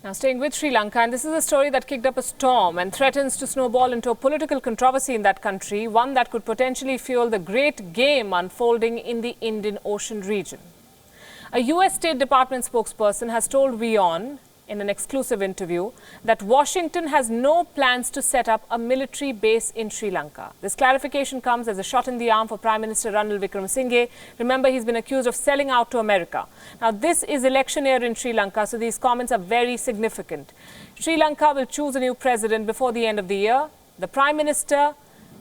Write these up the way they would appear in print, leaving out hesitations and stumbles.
Now staying with Sri Lanka, and this is a story that kicked up a storm and threatens to snowball into a political controversy in that country, one that could potentially fuel the great game unfolding in the Indian Ocean region. A US State Department spokesperson has told Wion in an exclusive interview that Washington has no plans to set up a military base in Sri Lanka. This clarification comes as a shot in the arm for Prime Minister Ranil Wickremesinghe. Remember, he's been accused of selling out to America. Now, this is election year in Sri Lanka, so these comments are very significant. Sri Lanka will choose a new president before the end of the year. The Prime Minister,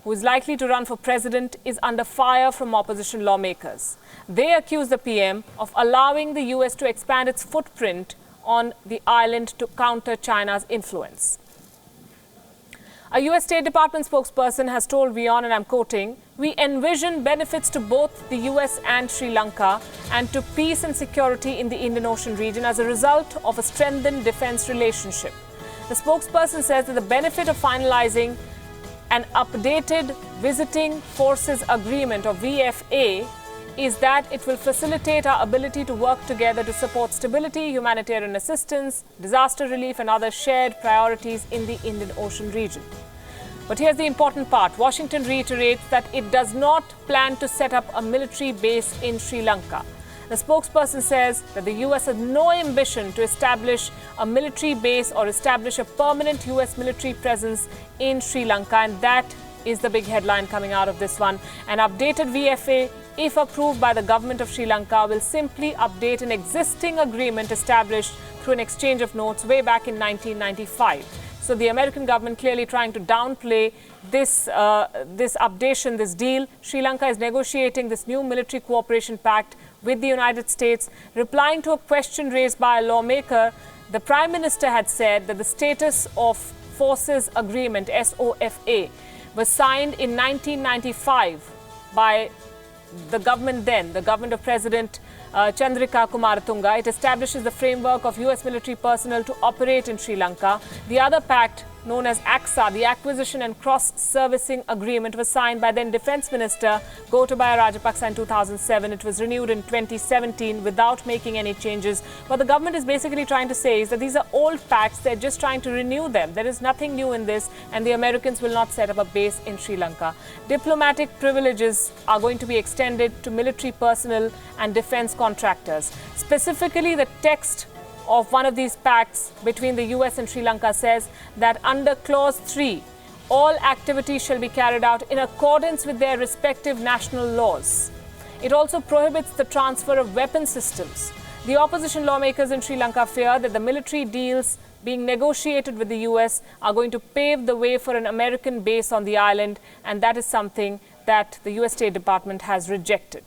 who is likely to run for president, is under fire from opposition lawmakers. They accuse the PM of allowing the US to expand its footprint on the island to counter China's influence. A US State Department spokesperson has told Wion, and I'm quoting, "We envision benefits to both the US and Sri Lanka and to peace and security in the Indian Ocean region as a result of a strengthened defense relationship." The spokesperson says that the benefit of finalizing an updated Visiting Forces Agreement, or VFA, is that it will facilitate our ability to work together to support stability, humanitarian assistance, disaster relief and other shared priorities in the Indian Ocean region. But here's the important part. Washington reiterates that it does not plan to set up a military base in Sri Lanka. The spokesperson says that the US has no ambition to establish a military base or establish a permanent US military presence in Sri Lanka, and that is the big headline coming out of this one. An updated VFA, if approved by the government of Sri Lanka, will simply update an existing agreement established through an exchange of notes way back in 1995. So the American government clearly trying to downplay this updation, this deal. Sri Lanka is negotiating this new military cooperation pact with the United States. Replying to a question raised by a lawmaker, the Prime Minister had said that the Status of Forces Agreement, SOFA, was signed in 1995 by the government then, the government of President Chandrika Kumaratunga. It establishes the framework of US military personnel to operate in Sri Lanka. The other pact, known as AXA, the Acquisition and Cross-Servicing Agreement, was signed by then Defence Minister Gotabaya Rajapaksa in 2007. It was renewed in 2017 without making any changes. What the government is basically trying to say is that these are old pacts, they're just trying to renew them. There is nothing new in this, and the Americans will not set up a base in Sri Lanka. Diplomatic privileges are going to be extended to military personnel and defence contractors. Specifically, the text of one of these pacts between the US and Sri Lanka says that under Clause 3, all activities shall be carried out in accordance with their respective national laws. It also prohibits the transfer of weapon systems. The opposition lawmakers in Sri Lanka fear that the military deals being negotiated with the US are going to pave the way for an American base on the island, and that is something that the US State Department has rejected.